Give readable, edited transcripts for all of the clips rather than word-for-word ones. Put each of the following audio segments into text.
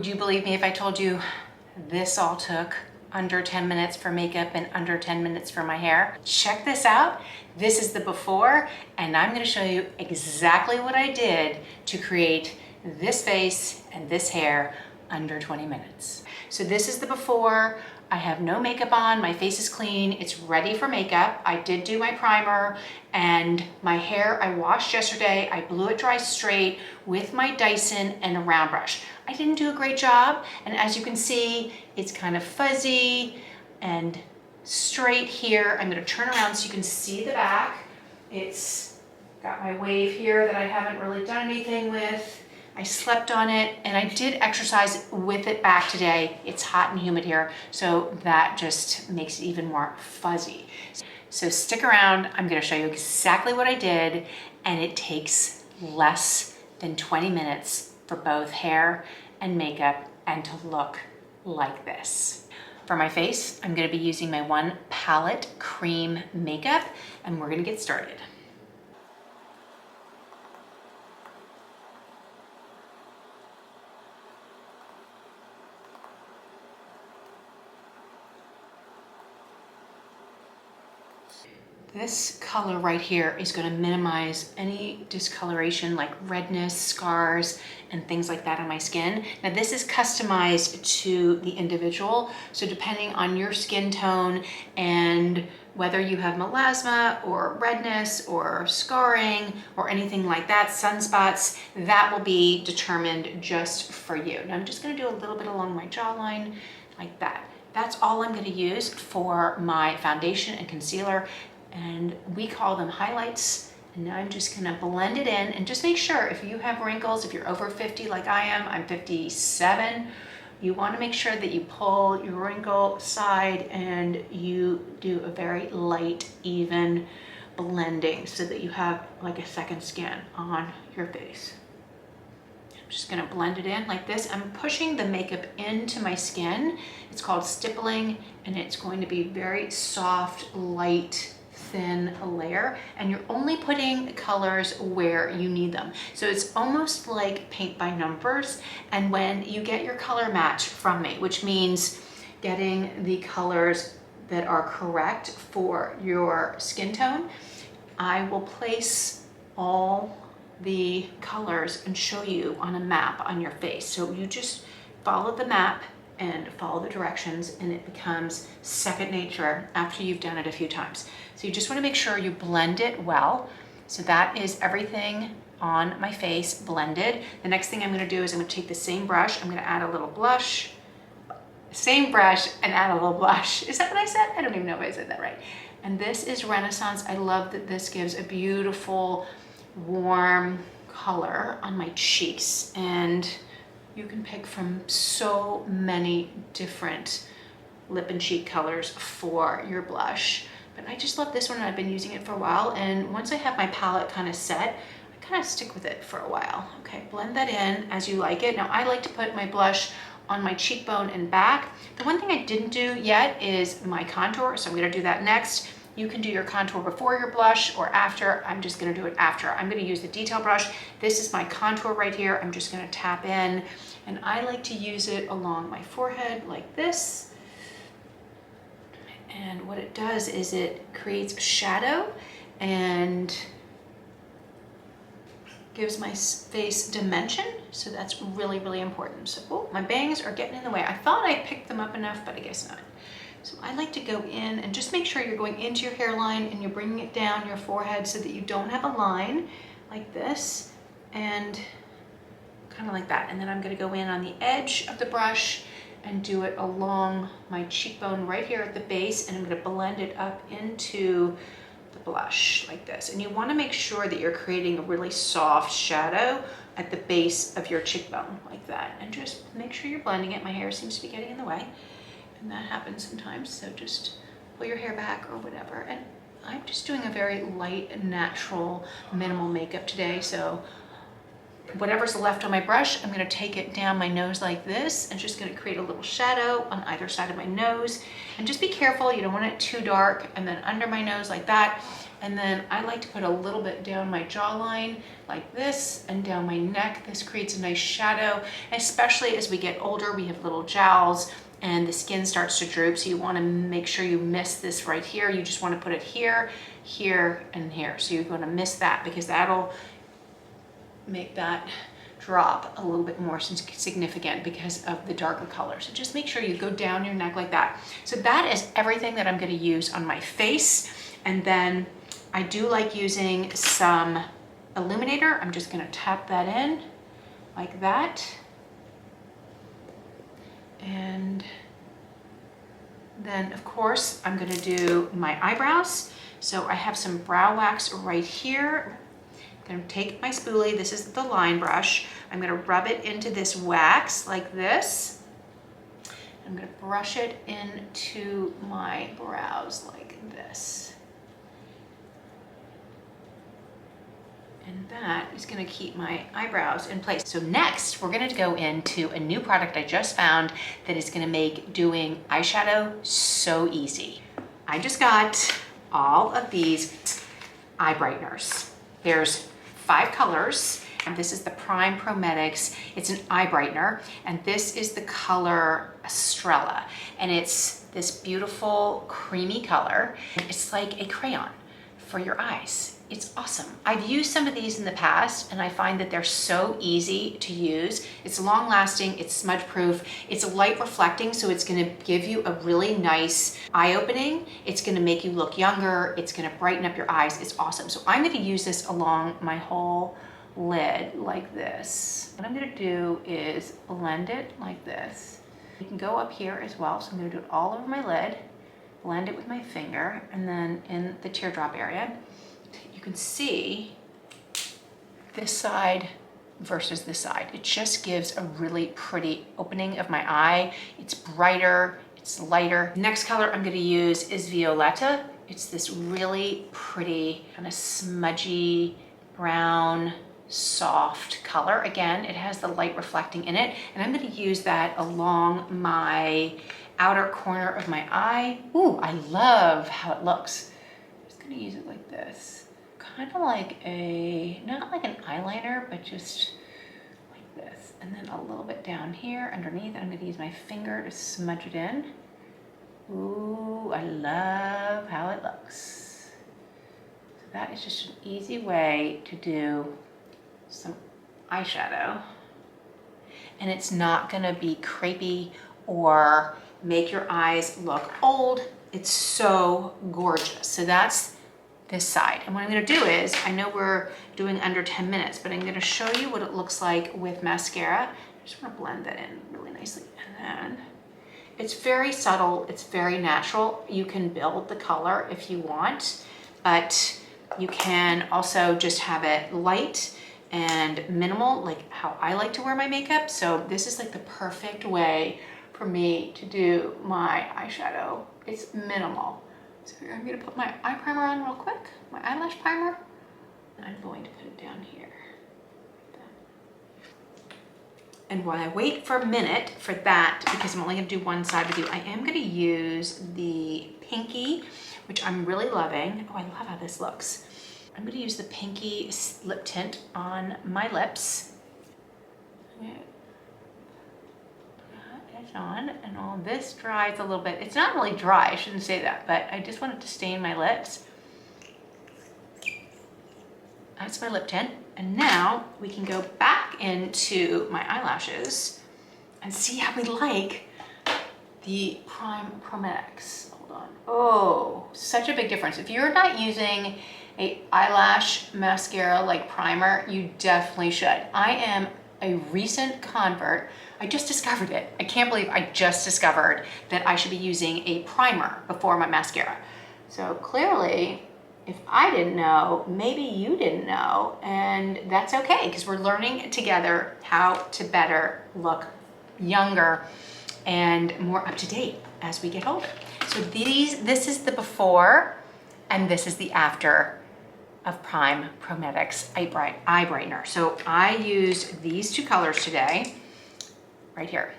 Would you believe me if I told you this all took under 10 minutes for makeup and under 10 minutes for my hair? Check this out. This is the before, and I'm gonna show you exactly what I did to create this face and this hair under 20 minutes. So this is the before. I have no makeup on, my face is clean, it's ready for makeup. I did do my primer, and my hair I washed yesterday. I blew it dry straight with my Dyson and a round brush. I didn't do a great job, and as you can see, it's kind of fuzzy and straight here. I'm gonna turn around so you can see the back. It's got my wave here that I haven't really done anything with. I slept on it, and I did exercise with it back today. It's hot and humid here, so that just makes it even more fuzzy. So stick around. I'm gonna show you exactly what I did, and it takes less than 20 minutes for both hair and makeup and to look like this. For my face, I'm gonna be using my One Palette Cream Makeup, and we're gonna get started. This color right here is going to minimize any discoloration like redness, scars, and things like that on my skin. Now this is customized to the individual, so depending on your skin tone and whether you have melasma or redness or scarring or anything like that, sunspots, that will be determined just for you. Now I'm just going to do a little bit along my jawline like that. That's all I'm going to use for my foundation and concealer, and we call them highlights. And now I'm just gonna blend it in, and just make sure if you have wrinkles, if you're over 50 like I am, I'm 57, you wanna make sure that you pull your wrinkle side and you do a very light, even blending so that you have like a second skin on your face. I'm just gonna blend it in like this. I'm pushing the makeup into my skin. It's called stippling, and it's going to be very soft, light, thin layer, and you're only putting colors where you need them. So it's almost like paint by numbers. And when you get your color match from me, which means getting the colors that are correct for your skin tone, I will place all the colors and show you on a map on your face. So you just follow the map and follow the directions, and it becomes second nature after you've done it a few times. So you just wanna make sure you blend it well. So that is everything on my face blended. The next thing I'm gonna do is I'm gonna take the same brush, I'm gonna add a little blush, same brush, and add a little blush. Is that what I said? I don't even know if I said that right. And this is Renaissance. I love that this gives a beautiful, warm color on my cheeks, and you can pick from so many different lip and cheek colors for your blush. But I just love this one, and I've been using it for a while, and once I have my palette kind of set, I kind of stick with it for a while. Okay, blend that in as you like it. Now I like to put my blush on my cheekbone and back. The one thing I didn't do yet is my contour, so I'm gonna do that next. You can do your contour before your blush or after. I'm just gonna do it after. I'm gonna use the detail brush. This is my contour right here. I'm just gonna tap in, and I like to use it along my forehead like this. And what it does is it creates a shadow and gives my face dimension. So that's really, really important. So, oh, my bangs are getting in the way. I thought I picked them up enough, but I guess not. So I like to go in and just make sure you're going into your hairline and you're bringing it down your forehead so that you don't have a line like this, and kind of like that. And then I'm going to go in on the edge of the brush and do it along my cheekbone right here at the base, and I'm going to blend it up into the blush like this. And you want to make sure that you're creating a really soft shadow at the base of your cheekbone like that, and just make sure you're blending it. My hair seems to be getting in the way, and that happens sometimes, so just pull your hair back or whatever. And I'm just doing a very light, natural, minimal makeup today, so whatever's left on my brush, I'm gonna take it down my nose like this and just gonna create a little shadow on either side of my nose. And just be careful, you don't want it too dark, and then under my nose like that. And then I like to put a little bit down my jawline like this and down my neck. This creates a nice shadow, especially as we get older, we have little jowls and the skin starts to droop. So you wanna make sure you miss this right here. You just wanna put it here, here, and here. So you're gonna miss that because that'll make that drop a little bit more significant because of the darker color. So just make sure you go down your neck like that. So that is everything that I'm gonna use on my face. And then I do like using some illuminator. I'm just gonna tap that in like that. And then of course, I'm gonna do my eyebrows. So I have some brow wax right here. I'm gonna take my spoolie, this is the line brush. I'm gonna rub it into this wax like this. I'm gonna brush it into my brows like this. And that is gonna keep my eyebrows in place. So next, we're gonna go into a new product I just found that is gonna make doing eyeshadow so easy. I just got all of these eye brighteners. There's 5 colors, and this is the PrimeEyes. It's an eye brightener, and this is the color Estrella. And it's this beautiful creamy color. It's like a crayon for your eyes. It's awesome. I've used some of these in the past and I find that they're so easy to use. It's long lasting, it's smudge proof, it's light reflecting, so it's gonna give you a really nice eye opening. It's gonna make you look younger, it's gonna brighten up your eyes, it's awesome. So I'm gonna use this along my whole lid like this. What I'm gonna do is blend it like this. You can go up here as well, so I'm gonna do it all over my lid, blend it with my finger, and then in the teardrop area. You can see this side versus this side. It just gives a really pretty opening of my eye. It's brighter, it's lighter. The next color I'm gonna use is Violetta. It's this really pretty, kind of smudgy, brown, soft color. Again, it has the light reflecting in it, and I'm gonna use that along my outer corner of my eye. Ooh, I love how it looks. I'm just gonna use it like this. Kind of like a, not like an eyeliner, but just like this. And then a little bit down here underneath. I'm gonna use my finger to smudge it in. Ooh, I love how it looks. So that is just an easy way to do some eyeshadow. And it's not gonna be crepey or make your eyes look old. It's so gorgeous. So that's this side. And what I'm gonna do is, I know we're doing under 10 minutes, but I'm gonna show you what it looks like with mascara. I just wanna blend that in really nicely. And then, it's very subtle, it's very natural. You can build the color if you want, but you can also just have it light and minimal, like how I like to wear my makeup. So this is like the perfect way for me to do my eyeshadow. It's minimal. So I'm gonna put my eye primer on real quick, my eyelash primer, and I'm going to put it down here. And while I wait for a minute for that, because I'm only gonna do one side with you, I am gonna use the Pinky, which I'm really loving. Oh, I love how this looks. I'm gonna use the Pinky lip tint on my lips. On, and all this dries a little bit. It's not really dry, I shouldn't say that, but I just want it to stain my lips. That's my lip tint. And now we can go back into my eyelashes and see how we like the PrimeEyes. Hold on. Oh, such a big difference. If you're not using a eyelash mascara like primer, you definitely should. I am a recent convert. I just discovered it. I can't believe I just discovered that I should be using a primer before my mascara. So clearly, if I didn't know, maybe you didn't know, and that's okay, because we're learning together how to better look younger and more up to date as we get older. So this is the before and this is the after of Prime Cosmetics Eye Brightener. So I used these two colors today, right here.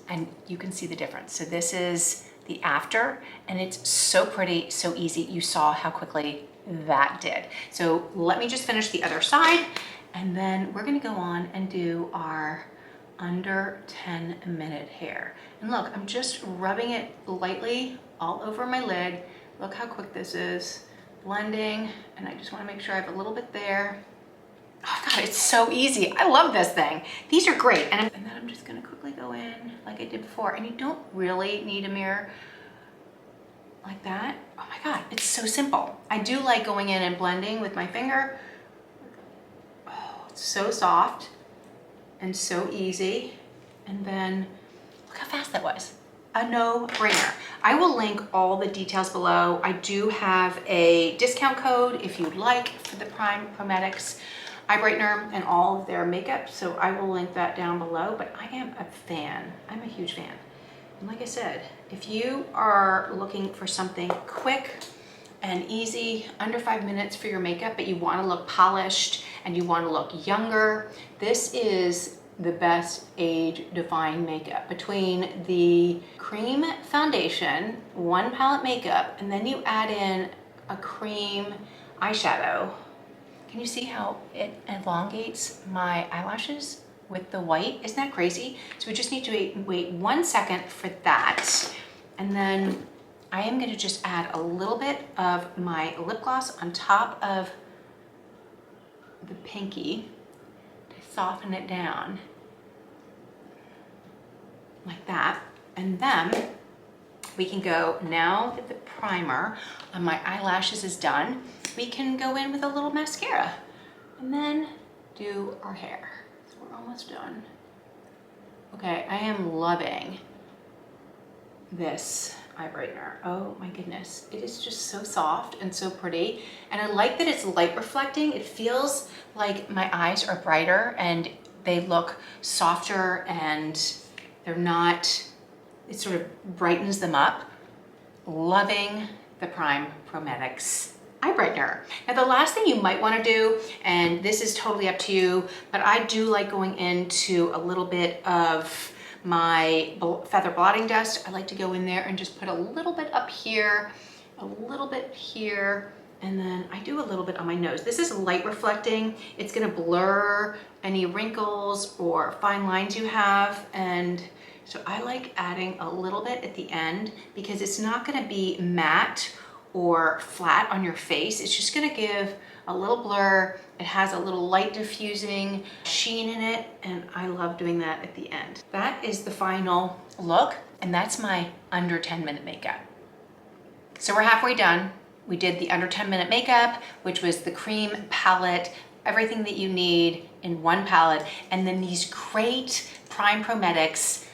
And you can see the difference. So this is the after, and it's so pretty, so easy. You saw how quickly that did. So let me just finish the other side, and then we're gonna go on and do our under 10-minute hair. And look, I'm just rubbing it lightly all over my lid. Look how quick this is. Blending, and I just wanna make sure I have a little bit there. Oh God, it's so easy. I love this thing. These are great. And then I'm just gonna quickly go in like I did before. And you don't really need a mirror like that. Oh my God, it's so simple. I do like going in and blending with my finger. Oh, it's so soft and so easy. And then look how fast that was. A no-brainer. I will link all the details below. I do have a discount code if you'd like for the Prime Cosmetics Eye Brightener and all of their makeup. So I will link that down below, but I am a fan. I'm a huge fan. And like I said, if you are looking for something quick and easy, under 5 minutes for your makeup, but you want to look polished and you want to look younger, this is the best age-defying makeup. Between the cream foundation, one palette makeup, and then you add in a cream eyeshadow. Can you see how it elongates my eyelashes with the white? Isn't that crazy? So we just need to wait 1 second for that. And then I am gonna just add a little bit of my lip gloss on top of the pinky to soften it down like that. And then we can go, now that the primer on my eyelashes is done, we can go in with a little mascara and then do our hair. So we're almost done. Okay, I am loving this eye brightener. Oh my goodness. It is just so soft and so pretty. And I like that it's light reflecting. It feels like my eyes are brighter and they look softer and they're not, it sort of brightens them up. Loving the Prime Cosmetics Eye Brightener. Now the last thing you might want to do, and this is totally up to you, but I do like going into a little bit of my feather blotting dust. I like to go in there and just put a little bit up here, a little bit here, and then I do a little bit on my nose. This is light reflecting. It's gonna blur any wrinkles or fine lines you have, and so I like adding a little bit at the end because it's not gonna be matte or flat on your face. It's just gonna give a little blur. It has a little light diffusing sheen in it, and I love doing that at the end. That is the final look, and that's my under 10-minute makeup. So we're halfway done. We did the under 10-minute makeup, which was the cream palette, everything that you need in one palette, and then these great Prime Cosmetics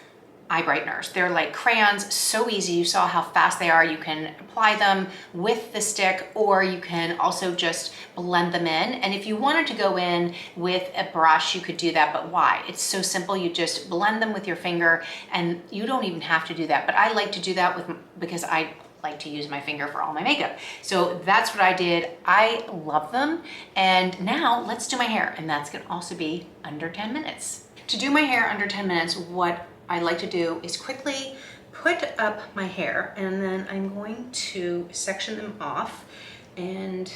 eye brighteners. They're like crayons, so easy. You saw how fast they are. You can apply them with the stick, or you can also just blend them in. And if you wanted to go in with a brush, you could do that, but why? It's so simple. You just blend them with your finger, and you don't even have to do that. But I like to do that because I like to use my finger for all my makeup. So that's what I did. I love them. And now let's do my hair. And that's gonna also be under 10 minutes. To do my hair under 10 minutes, what I like to do is quickly put up my hair, and then I'm going to section them off and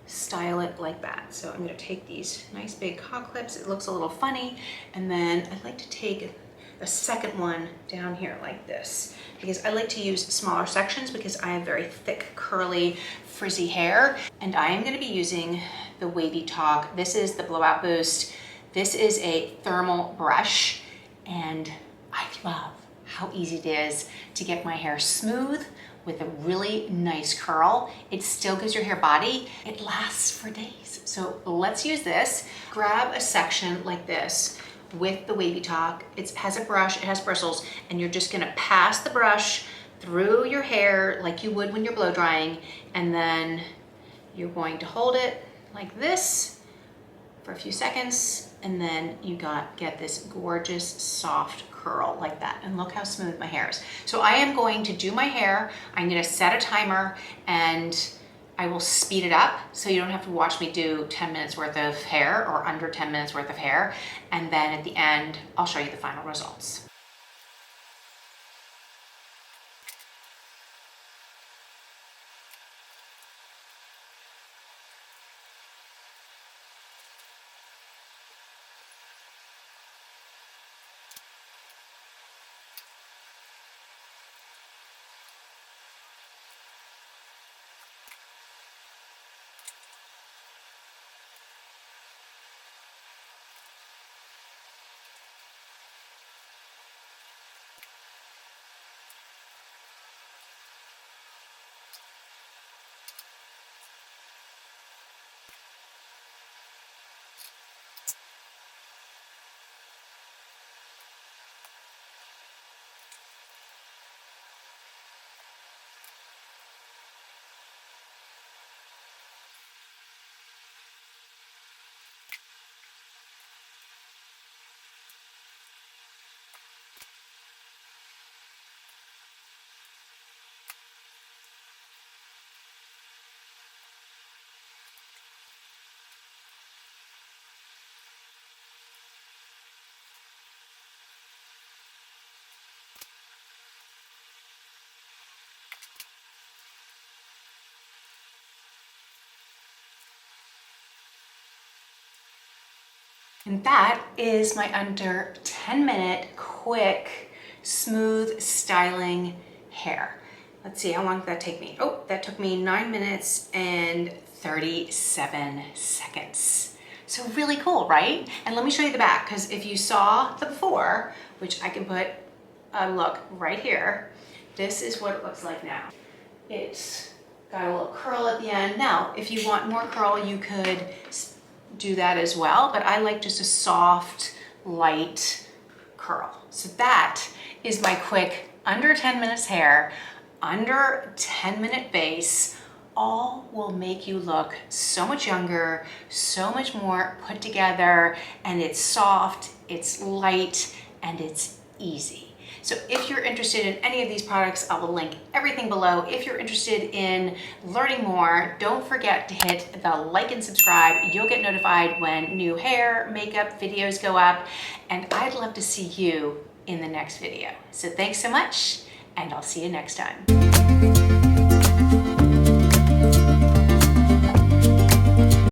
style it like that. So I'm gonna take these nice big hot clips. It looks a little funny. And then I like to take a second one down here like this, because I like to use smaller sections because I have very thick, curly, frizzy hair. And I am gonna be using the Wavytalk. This is the Blowout Boost. This is a thermal brush, and I love how easy it is to get my hair smooth with a really nice curl. It still gives your hair body. It lasts for days. So let's use this. Grab a section like this with the Wavytalk. It has a brush, it has bristles, and you're just gonna pass the brush through your hair like you would when you're blow drying, and then you're going to hold it like this for a few seconds, and then you get this gorgeous soft curl like that. And look how smooth my hair is. So I am going to do my hair. I'm gonna set a timer, and I will speed it up so you don't have to watch me do 10 minutes worth of hair or under 10 minutes worth of hair. And then at the end, I'll show you the final results. And that is my under 10-minute quick, smooth styling hair. Let's see, how long did that take me? Oh, that took me 9 minutes and 37 seconds. So really cool, right? And let me show you the back, because if you saw the before, which I can put a look right here, this is what it looks like now. It's got a little curl at the end. Now, if you want more curl, you could do that as well, but I like just a soft, light curl. So that is my quick under 10 minutes hair, under 10-minute base. All will make you look so much younger, so much more put together, and it's soft, it's light, and it's easy. So if you're interested in any of these products, I will link everything below. If you're interested in learning more, don't forget to hit the like and subscribe. You'll get notified when new hair, makeup videos go up, and I'd love to see you in the next video. So thanks so much, and I'll see you next time.